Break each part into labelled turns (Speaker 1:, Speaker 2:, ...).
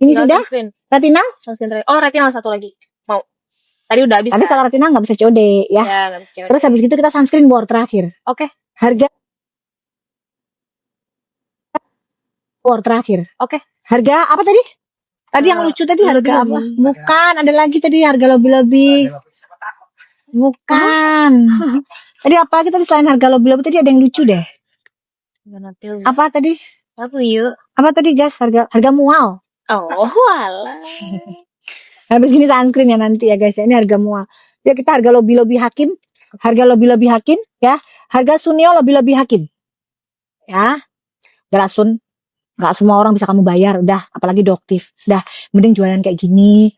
Speaker 1: Ini
Speaker 2: Tinggal
Speaker 1: sudah?
Speaker 2: sunscreen.
Speaker 1: Retinal?
Speaker 2: Sunscreen. Oh, retinal satu lagi. Mau. Tadi udah habis.
Speaker 1: Tapi
Speaker 2: kan?
Speaker 1: kalau retinal nggak bisa COD ya.
Speaker 2: Ya, nggak bisa COD.
Speaker 1: Terus habis itu kita sunscreen war terakhir.
Speaker 2: Oke.
Speaker 1: Harga war terakhir.
Speaker 2: Oke.
Speaker 1: Harga apa tadi? Tadi yang lucu tadi harga apa?
Speaker 2: lebih.
Speaker 1: Bukan, ada lagi tadi harga lobby-lobby. Bukan. Tadi apa lagi tadi selain harga lobby-lobby tadi ada yang lucu deh. Apa tadi?
Speaker 2: Apa yuk?
Speaker 1: Apa tadi guys? Harga mual.
Speaker 2: Oh, walah.
Speaker 1: Habis gini sunscreen ya nanti ya guys. Ini harga mual. Ya kita harga lobby-lobby hakim. Harga lobby-lobby hakim ya. Harga Sunio lobby-lobby hakim. Ya. Udah Sun. Gak semua orang bisa kamu bayar. Udah. Apalagi doktif. Udah. Mending jualan kayak gini.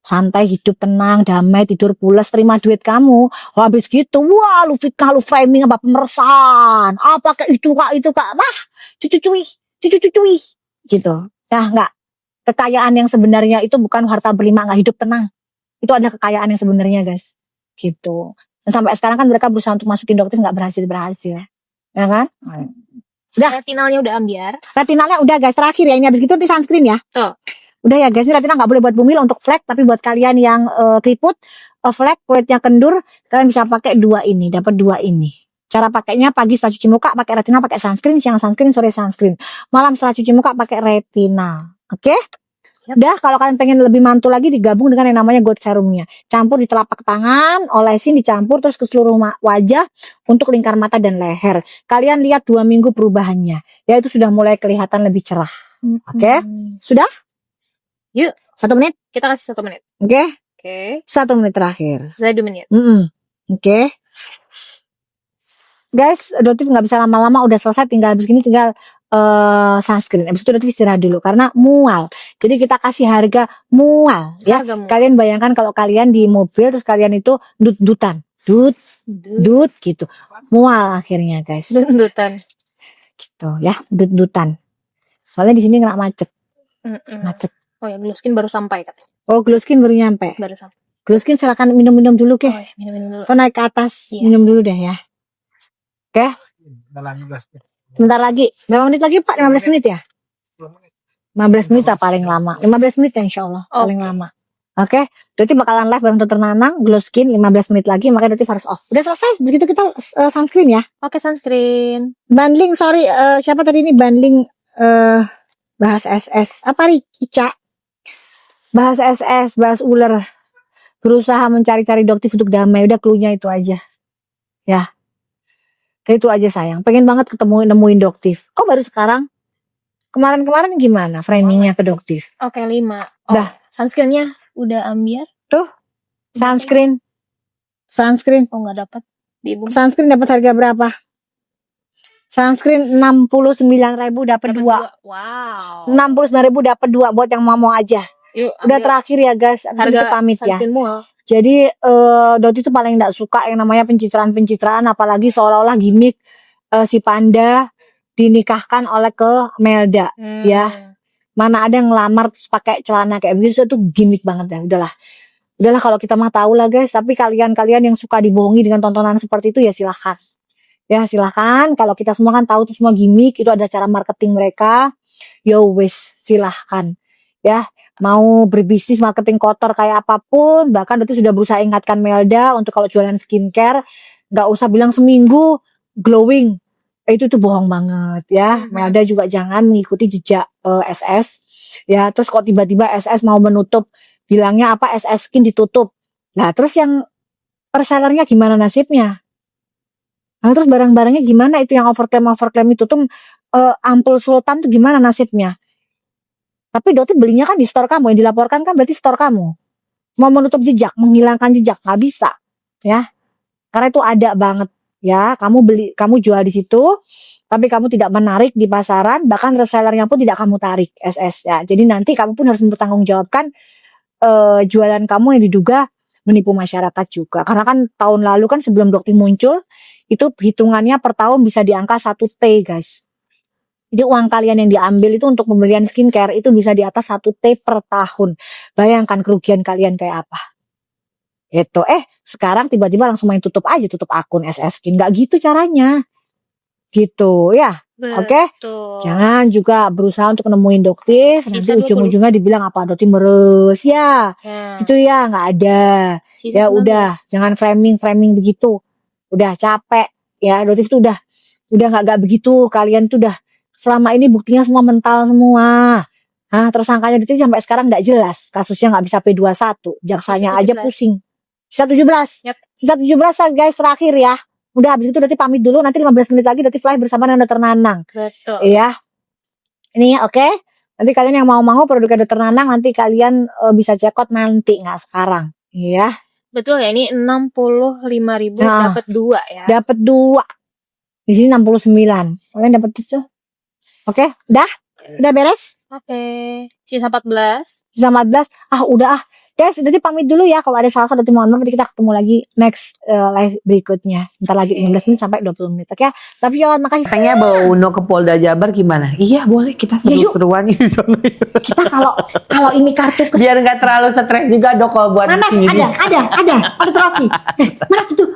Speaker 1: Santai, hidup tenang, damai, tidur pulas, terima duit kamu. Habis gitu, wah lu fitnah, lu framing apa pemersaan. Apa kayak itu kak. Wah, cucu-cuci. Gitu. Nah enggak. Kekayaan yang sebenarnya itu bukan harta berlima, enggak, hidup tenang. Itu adalah kekayaan yang sebenarnya guys. Gitu. Dan sampai sekarang kan mereka berusaha untuk masukin dokter enggak berhasil. Ya kan? Udah.
Speaker 2: Retinalnya udah ambiar.
Speaker 1: Retinalnya udah guys, terakhir ya. Ini habis gitu nanti sunscreen ya.
Speaker 2: Tuh.
Speaker 1: Udah ya guys, ini retinal nggak boleh buat bumil untuk flek, tapi buat kalian yang keriput, flek, kulitnya kendur, kalian bisa pakai dua ini, dapat dua ini. Cara pakainya pagi setelah cuci muka pakai retinal, pakai sunscreen, siang sunscreen, sore sunscreen. Malam setelah cuci muka pakai retinal. Oke?
Speaker 2: Yep.
Speaker 1: Udah, kalau kalian pengen lebih mantul lagi digabung dengan yang namanya gold serumnya. Campur di telapak tangan, olesin dicampur terus ke seluruh wajah untuk lingkar mata dan leher. Kalian lihat 2 minggu perubahannya. Ya itu sudah mulai kelihatan lebih cerah. Oke? Sudah?
Speaker 2: Yuk.
Speaker 1: 1 menit?
Speaker 2: Kita kasih 1 menit.
Speaker 1: Oke?
Speaker 2: Oke.
Speaker 1: 1 menit terakhir.
Speaker 2: Saya 2 menit.
Speaker 1: Oke. Guys, Dotif nggak bisa lama-lama, udah selesai, tinggal habis gini tinggal sunscreen. Habis itu Dotif istirahat dulu karena mual. Jadi kita kasih harga mual ya.
Speaker 2: Harga mual.
Speaker 1: Kalian bayangkan kalau kalian di mobil terus kalian itu dut-dutan. Dut gitu. Mual akhirnya guys.
Speaker 2: Dut-dutan.
Speaker 1: Gitu ya, dut-dutan. Soalnya di sini kena macet. Macet.
Speaker 2: Oh ya, glow skin baru sampai katanya.
Speaker 1: Oh, glow skin baru nyampe.
Speaker 2: Baru sampai.
Speaker 1: Glow skin silakan minum-minum dulu ke.
Speaker 2: Oh ya, minum dulu.
Speaker 1: Atau naik ke atas,
Speaker 2: Iya.
Speaker 1: minum dulu deh ya. Oke. Sebentar lagi. Berapa menit lagi Pak? 15 menit ya? 15 menit lah paling lama. 15 menit ya insya Allah. Paling lama. Oke. Berarti bakalan live bareng Dr. Nanang. Glow skin 15 menit lagi. Makanya berarti harus off. Udah selesai. Begitu kita sunscreen ya.
Speaker 2: Oke, sunscreen.
Speaker 1: Bundling, sorry. Siapa tadi ini bundling bahas SS. Apa Rica? Bahas SS, bahas ular. Berusaha mencari-cari doktif untuk damai. Udah cluenya itu aja. Ya. Itu aja sayang. Pengen banget nemuin doktif. Kok baru sekarang? Kemarin-kemarin gimana framingnya ke doktif?
Speaker 2: Oke, 5.
Speaker 1: Dah.
Speaker 2: Sunscreennya udah ambiar.
Speaker 1: Tuh. Sunscreen.
Speaker 2: Oh, nggak dapat.
Speaker 1: Sunscreen dapat harga berapa? Sunscreen 69.000 dapat 2.
Speaker 2: Wow.
Speaker 1: 69.000 dapat 2 buat yang mau aja.
Speaker 2: Yuk,
Speaker 1: Udah terakhir ya guys. Harga pamit ya.
Speaker 2: Mual.
Speaker 1: Jadi Doti tuh paling gak suka yang namanya pencitraan, apalagi seolah-olah gimmick si Panda dinikahkan oleh ke Melda ya. Mana ada yang ngelamar terus pakai celana kayak begitu, itu gimmick banget ya. Udahlah kalau kita mah tahu lah guys, tapi kalian yang suka dibohongi dengan tontonan seperti itu ya silahkan. Ya silahkan, kalau kita semua kan tahu itu semua gimmick, itu ada cara marketing mereka. Yo wes, silahkan. Ya. Mau berbisnis marketing kotor kayak apapun, bahkan Doti sudah berusaha ingatkan Melda untuk kalau jualan skincare nggak usah bilang seminggu glowing, itu tuh bohong banget ya. Melda juga jangan mengikuti jejak SS ya. Terus kok tiba-tiba SS mau menutup, bilangnya apa SS Skin ditutup. Nah terus yang resellernya gimana nasibnya? Nah terus barang-barangnya gimana itu yang overclaim itu tuh ampul sultan tuh gimana nasibnya? Tapi Doti belinya kan di store kamu, yang dilaporkan kan berarti store kamu. Mau menutup jejak, menghilangkan jejak, nggak bisa, ya. Karena itu ada banget, ya. Kamu jual di situ, tapi kamu tidak menarik di pasaran, bahkan resellernya pun tidak kamu tarik SS, ya. Jadi nanti kamu pun harus mempertanggungjawabkan jualan kamu yang diduga menipu masyarakat juga. Karena kan tahun lalu kan sebelum Doti muncul, itu hitungannya per tahun bisa di angka 1T, guys. Jadi uang kalian yang diambil itu untuk pembelian skincare itu bisa di atas 1T per tahun. Bayangkan kerugian kalian kayak apa. Itu sekarang tiba-tiba langsung main tutup akun SS Skin. Gak gitu caranya. Gitu ya. Oke?
Speaker 2: Betul.
Speaker 1: Jangan juga berusaha untuk nemuin Doktif, nanti
Speaker 2: Sisa 20.
Speaker 1: ujung-ujungnya dibilang apa Doktif meres ya.
Speaker 2: Ya.
Speaker 1: Gitu ya, nggak ada.
Speaker 2: Sisa
Speaker 1: Ya
Speaker 2: 19.
Speaker 1: udah, jangan framing begitu. Udah capek ya, Doktif tuh udah nggak begitu. Kalian tuh udah selama ini buktinya semua mental semua. Tersangkanya Doktif sampai sekarang nggak jelas. Kasusnya nggak bisa P21. Jaksanya
Speaker 2: Sisa
Speaker 1: aja
Speaker 2: 17.
Speaker 1: pusing. Sisa 17.
Speaker 2: Yap.
Speaker 1: Sisa 17 lah guys terakhir ya. Udah habis itu Doktif pamit dulu. Nanti 15 menit lagi Doktif live bersama dengan Dokter Nanang.
Speaker 2: Betul.
Speaker 1: Iya. Ini oke. Nanti kalian yang mau produknya Dokter Nanang nanti kalian bisa check out nanti, nggak sekarang. Iya.
Speaker 2: Betul ya, ini 65.000
Speaker 1: Nah.
Speaker 2: dapat 2 ya.
Speaker 1: Dapat 2. Di sini 69. Kalian dapat itu. Oke, udah beres?
Speaker 2: Oke. Sisa 14.
Speaker 1: Sisa 14. Udah. Guys, Doktif pamit dulu ya. Kalau ada salah Doktif mohon maaf, nanti kita ketemu lagi next live berikutnya. Sebentar lagi 15 menit sampai 20 menit. Oke. Tapi ya makasih.
Speaker 3: Katanya bawa Uno ke Polda Jabar gimana? Iya boleh, kita seru-seruan di sana.
Speaker 1: Kita kalau ini kartu
Speaker 3: Biar nggak terlalu stres juga dok kalau buat
Speaker 1: mana
Speaker 3: sini.
Speaker 1: ada Rocky. Mana tuh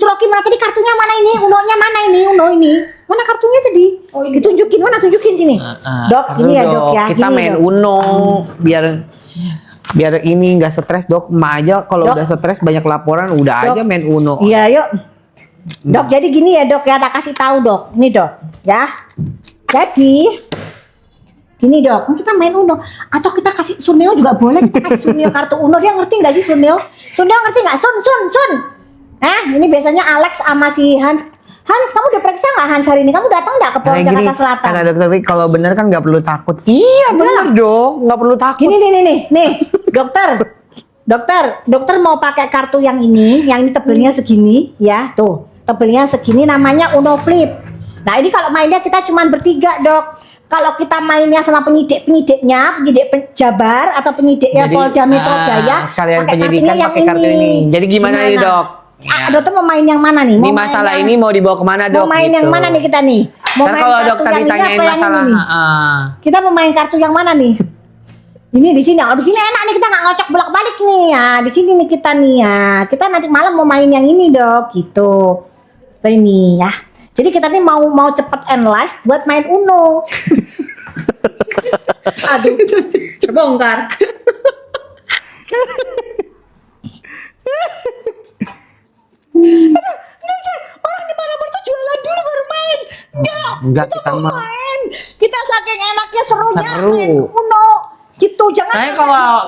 Speaker 1: Rocky, mana tadi kartunya, mana ini Unonya, mana ini Uno ini, mana kartunya tadi? Oh ini ditunjukin, mana tunjukin sini. Dok,
Speaker 3: Seru,
Speaker 1: ini ya dok ya.
Speaker 3: Kita
Speaker 1: Gini,
Speaker 3: main
Speaker 1: Dok.
Speaker 3: Uno biar ini nggak stres dok. Ma aja kalau
Speaker 1: Dok.
Speaker 3: udah stres banyak laporan udah
Speaker 1: Dok.
Speaker 3: aja main Uno.
Speaker 1: Iya yuk. Dok, jadi gini ya dok ya, tak kasih tahu dok. Nih dok, ya. Jadi gini dok, kita main Uno atau kita kasih Suneo juga boleh. Kita kasih Suneo kartu Uno, dia ngerti nggak sih Suneo? Suneo ngerti nggak? Sun. Ini biasanya Alex sama si Hans. Hans, kamu udah periksa nggak Hans hari ini? Kamu datang nggak ke Polres Jakarta Selatan?
Speaker 3: Kata dokter Wi, kalau bener kan nggak perlu takut. Iya bener dong, nggak perlu takut.
Speaker 1: Gini nih, dokter mau pakai kartu yang ini tebelnya segini, ya, tuh, tebelnya segini, namanya Uno Flip. Nah ini kalau mainnya kita cuma bertiga dok. Kalau kita mainnya sama penyidik Jabar atau penyidiknya
Speaker 3: Jadi,
Speaker 1: Polda Metro Jaya,
Speaker 3: sekalian
Speaker 1: pakai
Speaker 3: penyidikan
Speaker 1: kartunya
Speaker 3: pakai kartu ini. Jadi gimana nih dok?
Speaker 1: Dokter mau main yang mana nih?
Speaker 3: Ini
Speaker 1: Mau main
Speaker 3: masalah
Speaker 1: yang-
Speaker 3: ini mau dibawa kemana dok?
Speaker 1: Mau main yang
Speaker 3: Gitu.
Speaker 1: mana nih kita nih? Mau
Speaker 3: Ntar
Speaker 1: main
Speaker 3: kalau
Speaker 1: kartu
Speaker 3: dokter
Speaker 1: yang ini
Speaker 3: ditanyain
Speaker 1: apa yang
Speaker 3: masalah,
Speaker 1: ini nih? Kita mau main kartu yang mana nih? Ini di sini. Di sini enak nih, kita nggak ngocok bolak-balik nih. Ya, di sini nih kita nih ya. Kita nanti malam mau main yang ini dok, gitu. Ini ya. Jadi kita nih mau cepet end live buat main Uno.
Speaker 2: Aduh. Terbongkar.
Speaker 1: Orang di mana-mana tuh jualan dulu baru main.
Speaker 3: Enggak, kita
Speaker 1: mau
Speaker 3: mah.
Speaker 1: main. Kita saking enaknya serunya
Speaker 3: Seru.
Speaker 1: main Uno. Gitu, jangan.
Speaker 3: Saya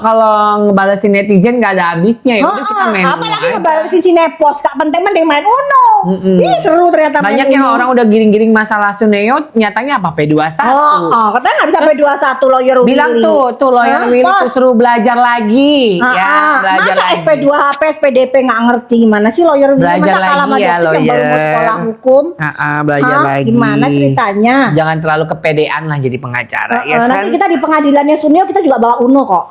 Speaker 3: kalau ngebalesin netizen nggak ada habisnya ya. Udah kita main Uno
Speaker 1: apalagi
Speaker 3: aja.
Speaker 1: ngebalesin si Nepos, gak penting mending main Uno. Ih seru ternyata main
Speaker 3: Banyak yang
Speaker 1: Uno.
Speaker 3: orang udah giring-giring masalah Suneo, nyatanya apa P21.
Speaker 1: Katanya nggak bisa P21 lawyer
Speaker 3: Bilang
Speaker 1: Willy.
Speaker 3: tuh lawyer
Speaker 1: Hah,
Speaker 3: Willy
Speaker 1: Pos?
Speaker 3: tuh suruh belajar lagi. Ya, belajar
Speaker 1: masa
Speaker 3: lagi.
Speaker 1: SP2HP, SPD nggak ngerti gimana sih lawyer Willy?
Speaker 3: Belajar
Speaker 1: Masa kalah
Speaker 3: lagi
Speaker 1: sama
Speaker 3: ya,
Speaker 1: dokter yang baru mau
Speaker 3: lawyer.
Speaker 1: sekolah hukum?
Speaker 3: Belajar
Speaker 1: Hah,
Speaker 3: lagi.
Speaker 1: gimana ceritanya?
Speaker 3: Jangan terlalu kepedean lah jadi pengacara ya kan.
Speaker 1: Nanti kita di pengadilannya Suneo kita juga bawa Uno kok.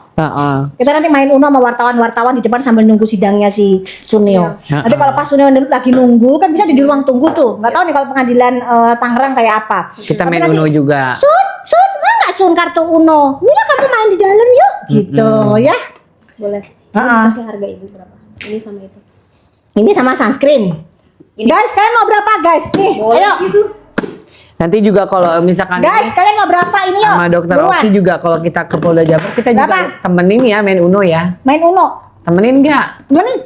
Speaker 1: Kita nanti main Uno sama wartawan-wartawan di depan sambil nunggu sidangnya si Suneo.
Speaker 3: Iya.
Speaker 1: Nanti kalau pas Suneo lagi nunggu kan bisa di ruang tunggu tuh. Nggak tahu nih kalau pengadilan Tangerang kayak apa.
Speaker 3: Kita
Speaker 1: Tapi
Speaker 3: main
Speaker 1: nanti,
Speaker 3: Uno juga.
Speaker 1: Sun, mana Sun kartu Uno? Mila kamu main di dalam yuk, gitu ya.
Speaker 2: Boleh.
Speaker 1: Ah.
Speaker 2: Kasih harga ibu berapa? Ini sama itu.
Speaker 1: Ini sama sunscreen. Guys, kalian mau berapa guys? Nih,
Speaker 2: Boleh
Speaker 1: ayo.
Speaker 2: gitu.
Speaker 3: Nanti juga kalau misalkan
Speaker 1: Guys,
Speaker 3: ini
Speaker 1: kalian mau berapa ini yuk?
Speaker 3: sama dokter
Speaker 1: Buruan.
Speaker 3: Oki juga kalau kita ke Polda Jabar kita juga
Speaker 1: Berapa?
Speaker 3: temenin ya main Uno ya.
Speaker 1: Main Uno.
Speaker 3: Temenin nggak?
Speaker 1: Temenin.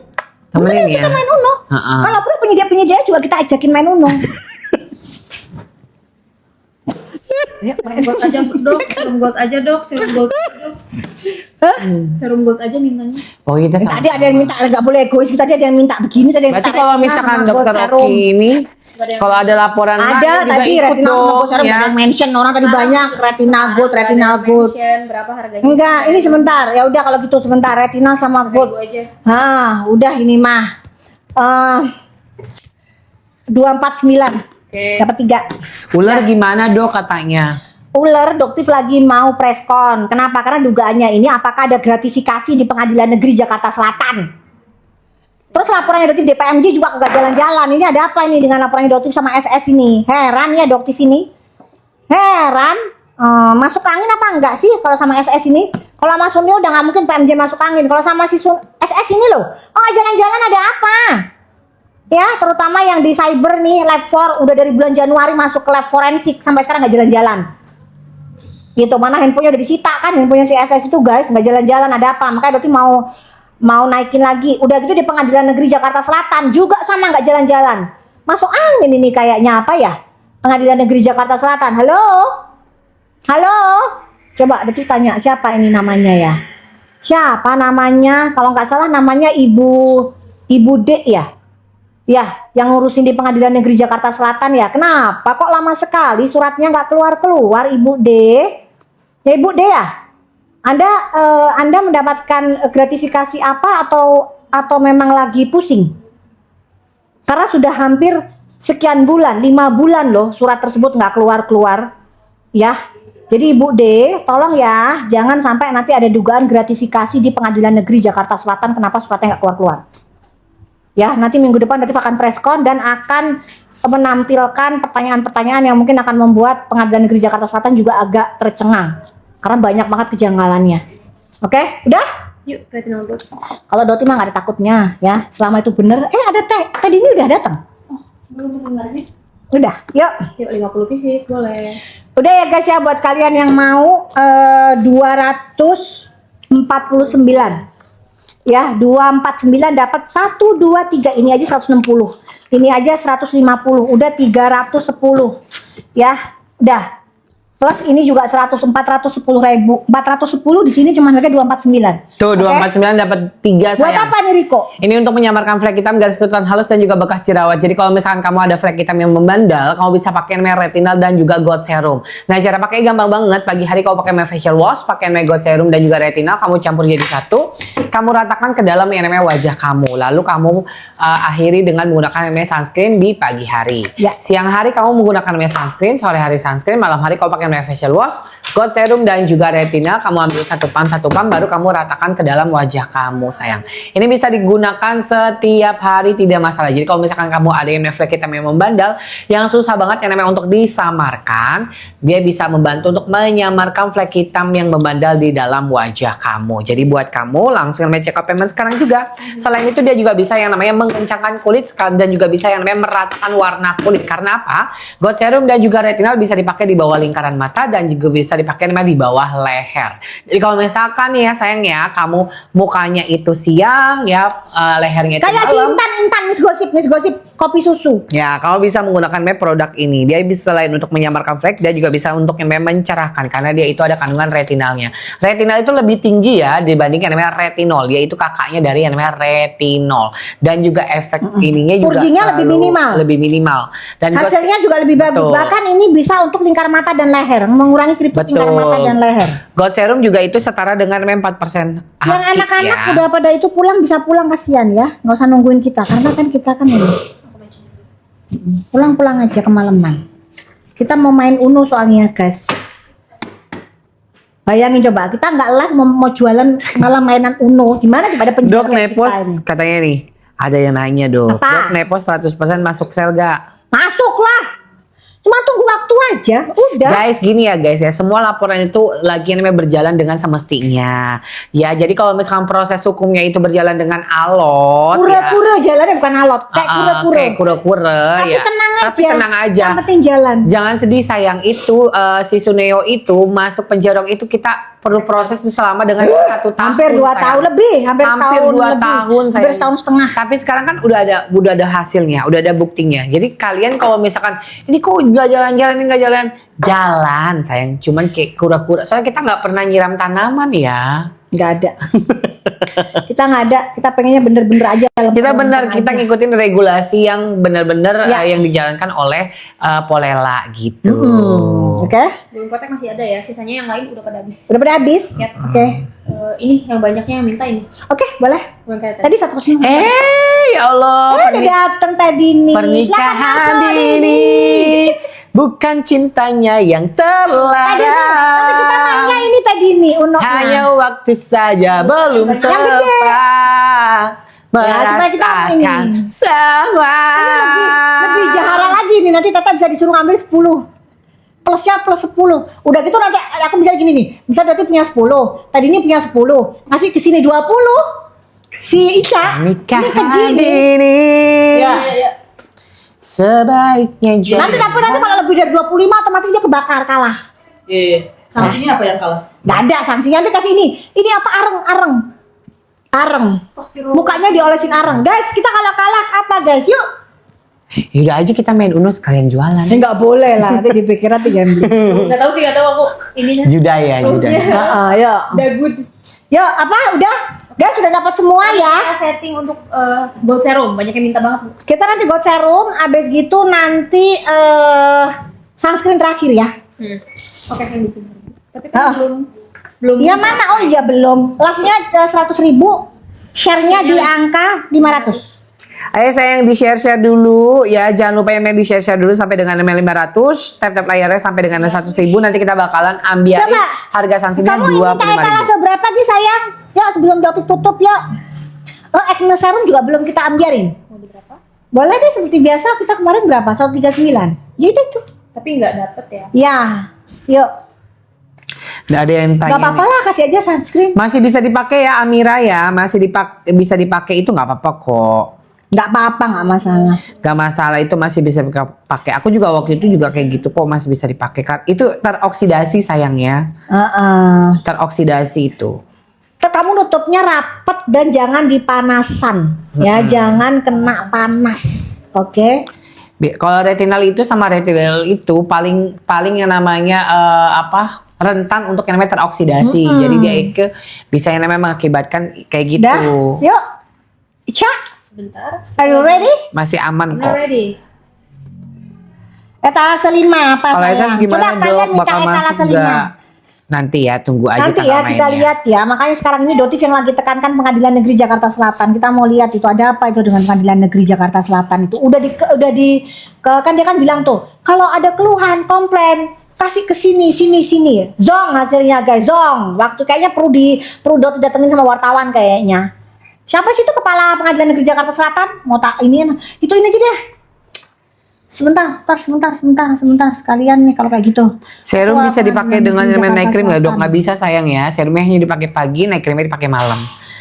Speaker 3: Temenin
Speaker 1: Kita
Speaker 3: ya.
Speaker 1: main Uno. Kalau perlu penyidik-penyidik juga kita ajakin main Uno.
Speaker 2: Serum gold aja dok, serum gold aja dok, serum gold aja, dok. Serum gold aja mintanya.
Speaker 3: Oh kita sama.
Speaker 1: Tadi ada yang minta, nggak boleh egois. Tadi ada yang minta begini, tadi yang
Speaker 3: Berarti
Speaker 1: minta
Speaker 3: kalau
Speaker 1: retina
Speaker 3: misalkan
Speaker 1: sama
Speaker 3: dokter
Speaker 1: gold serum.
Speaker 3: Oki ini
Speaker 2: Gak ada yang
Speaker 3: kalau ada laporan
Speaker 1: Ada
Speaker 3: dia juga
Speaker 1: tadi
Speaker 3: ikut
Speaker 1: retina sama
Speaker 3: dong
Speaker 1: gold serum,
Speaker 3: ya.
Speaker 1: ada yang mention orang tadi banyak retina gold, retina gold.
Speaker 2: Berapa harganya?
Speaker 1: Enggak, ini sebentar. Ya udah kalau gitu sebentar retina sama gold.
Speaker 2: Ibu aja.
Speaker 1: Udah ini mah. 249.
Speaker 2: Oke.
Speaker 1: Dapat 3.
Speaker 3: Ular gimana dok katanya?
Speaker 1: Ular Doktif lagi mau preskon. Kenapa? Karena dugaannya ini apakah ada gratifikasi di Pengadilan Negeri Jakarta Selatan. Terus laporannya Doktif DPMJ juga kagak jalan-jalan. Ini ada apa ini dengan laporannya Doktif sama SS ini? Heran ya Doktif ini. Heran. Masuk angin apa enggak sih kalau sama SS ini? Kalau sama Sunil udah nggak mungkin PMJ masuk angin. Kalau sama si SS ini loh, nggak jalan-jalan ada apa? Ya, terutama yang di cyber nih, lab 4 udah dari bulan Januari masuk ke lab forensik sampai sekarang nggak jalan-jalan. Gitu, mana handphonenya udah disita kan, handphonenya si SS itu guys, nggak jalan-jalan, ada apa? Makanya Doti mau naikin lagi. Udah gitu di Pengadilan Negeri Jakarta Selatan juga sama nggak jalan-jalan. Masuk angin ini kayaknya apa ya? Pengadilan Negeri Jakarta Selatan. Halo? Halo? Coba Doti tanya siapa ini namanya ya? Siapa namanya? Kalau nggak salah namanya Ibu D ya? Ya, yang ngurusin di Pengadilan Negeri Jakarta Selatan ya. Kenapa kok lama sekali suratnya nggak keluar-keluar, Ibu D? Ya Ibu D ya? Anda mendapatkan gratifikasi apa atau memang lagi pusing? Karena sudah hampir sekian bulan, 5 bulan loh surat tersebut nggak keluar-keluar. Ya, jadi Ibu D, tolong ya, jangan sampai nanti ada dugaan gratifikasi di Pengadilan Negeri Jakarta Selatan. Kenapa suratnya nggak keluar-keluar? Ya, nanti minggu depan nanti akan preskon dan akan menampilkan pertanyaan-pertanyaan yang mungkin akan membuat Pengadilan Negeri Jakarta Selatan juga agak tercengang karena banyak banget kejanggalannya. Oke, udah?
Speaker 2: Yuk, retinal gold.
Speaker 1: Kalau Doti mah gak ada takutnya ya, selama itu bener. Ada tadi ini udah datang.
Speaker 2: Belum dengarnya.
Speaker 1: Udah, yuk.
Speaker 2: Yuk 50 pieces boleh.
Speaker 1: Udah ya guys ya, buat kalian yang mau 249. Ya, 249 dapat 1 2 3. Ini aja 160. Ini aja 150. Udah 310. Ya, udah. Plus ini juga 410.000. 410 di sini cuma harga 249.
Speaker 3: Tuh,
Speaker 1: Oke?
Speaker 3: 249 dapat 3
Speaker 1: Buat
Speaker 3: sayang.
Speaker 1: apa nih Riko?
Speaker 3: Ini untuk menyamarkan flek hitam, garis keturunan halus dan juga bekas jerawat. Jadi kalau misalkan kamu ada flek hitam yang membandel, kamu bisa pakai namanya retinal dan juga gold serum. Nah, cara pakai gampang banget. Pagi hari kamu pakai namanya facial wash, pakai namanya gold serum dan juga retinal, kamu campur jadi satu. Kamu ratakan ke dalam yang namanya wajah kamu. Lalu kamu akhiri dengan menggunakan namanya sunscreen di pagi hari.
Speaker 1: Ya.
Speaker 3: Siang hari kamu menggunakan namanya sunscreen, sore hari sunscreen, malam hari kamu pakai namanya facial wash, gold serum dan juga retinal. Kamu ambil satu pump baru kamu ratakan ke dalam wajah kamu sayang. Ini bisa digunakan setiap hari, tidak masalah. Jadi kalau misalkan kamu ada yang flek hitam yang membandel, yang susah banget yang namanya untuk disamarkan, dia bisa membantu untuk menyamarkan flek hitam yang membandel di dalam wajah kamu. Jadi buat kamu langsung namanya check out payment sekarang juga. Selain itu dia juga bisa yang namanya mengencangkan kulit dan juga bisa yang namanya meratakan warna kulit. Karena apa? Gold serum dan juga retinal bisa dipakai di bawah lingkaran mata dan juga bisa dipakai namanya di bawah leher. Jadi kalau misalkan nih ya sayang ya, kamu mukanya itu siang ya, lehernya itu
Speaker 1: Kayak si
Speaker 3: malam.
Speaker 1: Intan Miss Gosip kopi susu.
Speaker 3: Ya, kamu bisa menggunakan produk ini. Dia bisa selain untuk menyamarkan flek, dia juga bisa untuk yang mencerahkan karena dia itu ada kandungan retinalnya. Retinal itu lebih tinggi ya dibanding yang namanya retinol. Dia itu kakaknya dari yang namanya retinol. Dan juga efek ininya juga
Speaker 1: Purgingnya lebih minimal.
Speaker 3: Lebih minimal. Dan
Speaker 1: Hasilnya juga lebih bagus.
Speaker 3: Betul.
Speaker 1: Bahkan ini bisa untuk lingkar mata dan leher, mengurangi keriput
Speaker 3: Betul.
Speaker 1: lingkar mata dan leher.
Speaker 3: Gold serum juga itu setara dengan 4%
Speaker 1: Yang
Speaker 3: aktif
Speaker 1: anak-anak
Speaker 3: ya.
Speaker 1: udah pada itu pulang, bisa pulang, kasihan ya, nggak usah nungguin kita karena kan kita kan ini pulang aja kemalaman. Kita mau main Uno soalnya guys. Bayangin coba, kita nggak live mau jualan malah mainan Uno. Gimana coba ada penjual
Speaker 3: Dok
Speaker 1: kayak
Speaker 3: Nepos
Speaker 1: kita ini?
Speaker 3: katanya nih, ada yang nanya dok.
Speaker 1: Apa?
Speaker 3: Dok Nepos 100% masuk sel gak?
Speaker 1: Masuk lah. Cuma tunggu waktu aja, udah.
Speaker 3: Guys, gini ya guys ya, semua laporan itu lagi namanya berjalan dengan semestinya. Ya, jadi kalau misalkan proses hukumnya itu berjalan dengan alot
Speaker 1: Kura-kura jalannya bukan alot, kayak kura-kura.
Speaker 3: kayak kura-kura
Speaker 1: Tapi
Speaker 3: ya.
Speaker 1: tenang aja.
Speaker 3: Tapi tenang aja.
Speaker 1: Yang penting jalan.
Speaker 3: Jangan sedih sayang, itu si Suneo itu masuk penjara itu kita perlu proses selama dengan 1 tahun.
Speaker 1: Hampir 2
Speaker 3: sayang.
Speaker 1: tahun lebih, hampir setahun
Speaker 3: 2
Speaker 1: lebih.
Speaker 3: tahun sayang.
Speaker 1: Hampir setahun setengah.
Speaker 3: Tapi sekarang kan udah ada hasilnya, udah ada buktinya. Jadi kalian kalau misalkan ini kok nggak jalan sayang, cuman kayak kura-kura. Soalnya kita nggak pernah nyiram tanaman ya.
Speaker 1: Nggak ada. Kita nggak ada, kita pengennya bener-bener aja.
Speaker 3: Kita kita ngikutin regulasi yang benar-benar
Speaker 1: Ya.
Speaker 3: yang dijalankan oleh Polela gitu.
Speaker 1: Oke,
Speaker 2: Belum potek masih ada ya, sisanya yang lain udah pada habis.
Speaker 1: udah pada habis.
Speaker 2: Yap.
Speaker 1: Oke,
Speaker 2: Ini yang banyaknya yang minta ini.
Speaker 1: oke, boleh.
Speaker 2: Bukan kayak
Speaker 1: Tadi 100
Speaker 3: Ya Allah,
Speaker 1: udah dateng tadi nih. Silakan
Speaker 3: pernikahan
Speaker 1: masuk,
Speaker 3: dini bukan cintanya yang
Speaker 1: Tadi nih, tapi kita mainnya ini tadi nih, Uno.
Speaker 3: hanya waktu saja belum
Speaker 2: Yang gede.
Speaker 3: tepat
Speaker 1: Ya, supaya kita
Speaker 3: merasakan
Speaker 1: ini.
Speaker 3: semua.
Speaker 1: Lebih jahara lagi nih, nanti Tata bisa disuruh ngambil 10. Plusnya plus 10. Udah gitu nanti aku bisa gini nih. Bisa berarti punya 10. Tadi ini punya 10. Ngasih ke sini 20. Si Ica
Speaker 3: Nikah
Speaker 1: ini keji nih.
Speaker 3: ini
Speaker 1: Ya.
Speaker 2: Iya.
Speaker 3: sebaiknya
Speaker 1: Nanti kalau lebih dari 25 otomatis dia kebakar, kalah.
Speaker 4: Iya. Sanksinya apa yang kalah?
Speaker 1: Gak ada sanksinya, nanti kasih ini. Ini apa, areng. Mukanya diolesin areng. Guys, kita kalau kalah apa guys? Yuk.
Speaker 3: Yaudah aja kita main Uno sekalian jualan.
Speaker 1: Ya nggak boleh lah, nanti dipikirnya tuh gambling.
Speaker 2: Nggak tahu sih, nggak tahu aku ininya.
Speaker 3: Juda ya, Juda.
Speaker 1: Ya.
Speaker 2: Dagun.
Speaker 1: Yuk, apa? Udah? Guys, sudah dapat semua ya.
Speaker 2: Kita setting untuk gold serum, banyak yang minta banget.
Speaker 1: Kita nanti gold serum, abis gitu nanti sunscreen terakhir ya.
Speaker 2: Oke, saya bikin. Tapi kan belum.
Speaker 1: Ya mana? Oh iya belum. Love-nya 100.000, share-nya di angka 500.
Speaker 3: Ayo sayang di share dulu ya. Jangan lupa yang di share dulu sampai dengan email 500. Tap layarnya sampai dengan 100.000. Nanti kita bakalan ambil
Speaker 1: Coba,
Speaker 3: harga sanksinya
Speaker 1: kamu ini kayak kalah
Speaker 3: 25.000.
Speaker 1: seberapa sih sayang? Yuk sebelum David tutup yuk. Acne serum juga belum kita ambiarin.
Speaker 2: Mau di berapa?
Speaker 1: Boleh deh seperti biasa, kita kemarin berapa? 139. Yaudah tuh.
Speaker 2: Tapi nggak dapet ya.
Speaker 1: Ya, yuk.
Speaker 3: Nggak ada yang tanya.
Speaker 1: Gak apa-apa lah, kasih aja sunscreen.
Speaker 3: Masih bisa dipakai ya Amira ya. Masih bisa dipakai itu nggak apa-apa kok.
Speaker 1: Gak apa-apa, gak masalah.
Speaker 3: Gak masalah, itu masih bisa pakai. Aku juga waktu itu juga kayak gitu kok, masih bisa dipakai kan. Itu teroksidasi sayangnya. Teroksidasi itu.
Speaker 1: Kamu nutupnya rapet dan jangan dipanasan. Ya, jangan kena panas. Oke?
Speaker 3: Kalau retinal itu sama retinol itu paling yang namanya rentan untuk yang namanya teroksidasi. Jadi dia bisa yang namanya mengakibatkan kayak gitu.
Speaker 1: Dah, yuk. Ica,
Speaker 2: Sebentar.
Speaker 1: are you ready?
Speaker 3: Masih aman
Speaker 2: Udah
Speaker 3: kok.
Speaker 2: ready.
Speaker 1: Etalase 5 apa
Speaker 3: Kalau
Speaker 1: sayang?
Speaker 3: SS gimana
Speaker 1: Coba
Speaker 3: dok?
Speaker 1: kalian minta
Speaker 3: Bakal masuk
Speaker 1: etalase 5.
Speaker 3: gak? Nanti ya, tunggu aja
Speaker 1: Nanti
Speaker 3: tanggal
Speaker 1: ya kita
Speaker 3: mainnya.
Speaker 1: lihat ya. Makanya sekarang ini Dotif yang lagi tekankan Pengadilan Negeri Jakarta Selatan. Kita mau lihat itu ada apa itu dengan Pengadilan Negeri Jakarta Selatan itu. Kan dia kan bilang tuh, kalau ada keluhan, komplain, kasih ke sini. Zong hasilnya guys, zong. Waktu kayaknya perlu Dotif datengin sama wartawan kayaknya. Siapa sih itu kepala Pengadilan Negeri Jakarta Selatan? Mau tak ini aja deh. Sebentar sekalian nih kalau kayak gitu.
Speaker 3: Serum
Speaker 1: Ketua
Speaker 3: bisa dipakai
Speaker 1: Pengadilan
Speaker 3: dengan
Speaker 1: Negeri
Speaker 3: night cream
Speaker 1: Jakarta
Speaker 3: nggak dok?
Speaker 1: Selatan.
Speaker 3: Nggak bisa sayang ya. Serumnya hanya dipakai pagi, night creamnya dipakai malam.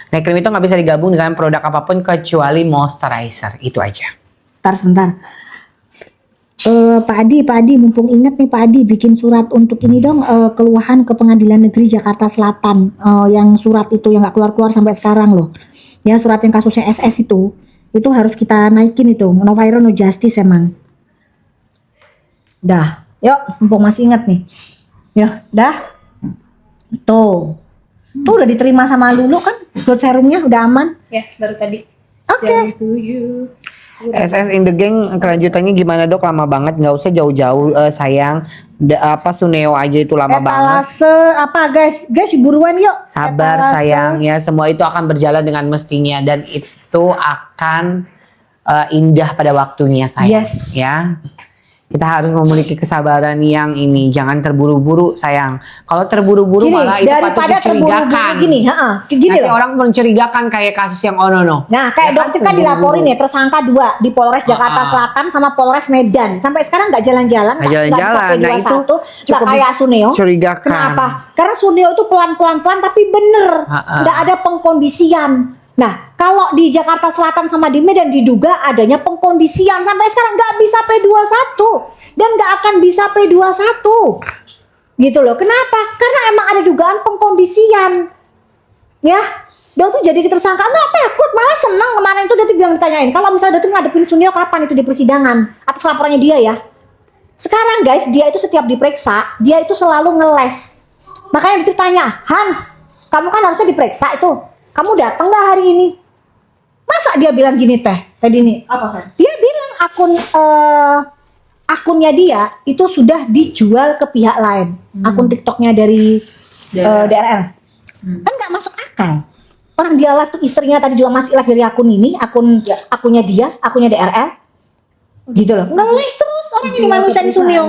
Speaker 3: Night cream itu nggak bisa digabung dengan produk apapun kecuali moisturizer. Itu aja.
Speaker 1: Sebentar. Pak Adi, mumpung ingat nih Pak Adi bikin surat untuk ini dong, keluhan ke Pengadilan Negeri Jakarta Selatan, yang surat itu yang nggak keluar sampai sekarang loh. Ya surat yang kasusnya SS itu harus kita naikin itu, no viral no justice emang. Dah, yuk mumpung masih ingat nih. Ya, dah. Tuh udah diterima sama Lulu kan, gold serumnya udah aman.
Speaker 2: Ya, baru tadi.
Speaker 1: Oke.
Speaker 2: Jam 7.
Speaker 3: SS in the gang kelanjutannya gimana dok? Lama banget, nggak usah jauh-jauh sayang. Suneo aja itu lama banget.
Speaker 1: Etalase apa guys buruan yuk.
Speaker 3: Sabar
Speaker 1: Etalase.
Speaker 3: sayang ya, semua itu akan berjalan dengan mestinya dan itu akan indah pada waktunya sayang.
Speaker 1: Yes.
Speaker 3: Ya. Kita harus memiliki kesabaran yang ini, jangan terburu-buru sayang. Kalau terburu-buru
Speaker 1: Gini,
Speaker 3: malah itu patut
Speaker 1: daripada
Speaker 3: mencurigakan.
Speaker 1: terburu-buru gini, gini
Speaker 3: Nanti
Speaker 1: loh.
Speaker 3: orang mencurigakan kayak kasus yang Onono.
Speaker 1: Nah, kayak Dotif kan dilaporin ya tersangka 2 di Polres Jakarta Selatan sama Polres Medan. Sampai sekarang nggak jalan-jalan,
Speaker 3: Nggak jalan-jalan. Nah, itu
Speaker 1: nggak
Speaker 3: cukup
Speaker 1: kayak Suneo.
Speaker 3: mencurigakan.
Speaker 1: Kenapa? Karena Suneo itu pelan-pelan tapi bener, nggak ada pengkondisian. Nah, kalau di Jakarta Selatan sama di Medan diduga adanya pengkondisian, sampai sekarang nggak bisa P21 dan nggak akan bisa P21. Gitu loh. Kenapa? Karena emang ada dugaan pengkondisian. Ya, dia tuh jadi tersangka, nggak takut, malah senang. Kemarin itu dia tuh bilang ditanyain, kalau misalnya dia tuh ngadepin Suneo kapan itu di persidangan atas laporannya dia ya. Sekarang guys, dia itu setiap diperiksa, dia itu selalu ngeles. Makanya dia tanya, Hans, kamu kan harusnya diperiksa itu. Kamu datang nggak hari ini? Masa dia bilang gini teh tadi nih?
Speaker 2: Apa kan?
Speaker 1: Dia bilang akunnya dia itu sudah dijual ke pihak lain. Akun TikToknya dari DRL. Kan nggak masuk akal. Orang dia live tuh istrinya tadi juga masih live dari akun ini, akunnya dia, akunnya DRL. Gitu loh. Ngeles terus orang ini manusia di Suneo.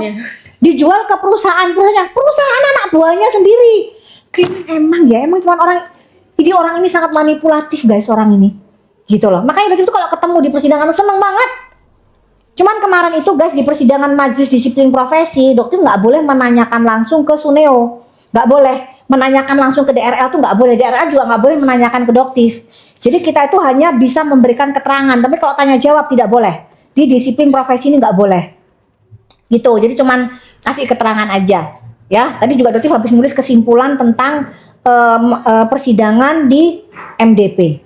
Speaker 1: Dijual ke perusahaan anak buahnya sendiri. Emang cuma orang ini sangat manipulatif guys, orang ini. Gitu loh. Makanya dari itu kalau ketemu di persidangan seneng banget. Cuman kemarin itu guys di persidangan Majelis Disiplin Profesi, dokter nggak boleh menanyakan langsung ke Suneo. Nggak boleh menanyakan langsung ke DRL tuh nggak boleh. DRL juga nggak boleh menanyakan ke Doktif. Jadi kita itu hanya bisa memberikan keterangan, tapi kalau tanya jawab tidak boleh. Di disiplin profesi ini nggak boleh. Gitu. Jadi cuman kasih keterangan aja. Ya, tadi juga Dotif habis nulis kesimpulan tentang persidangan di MDP.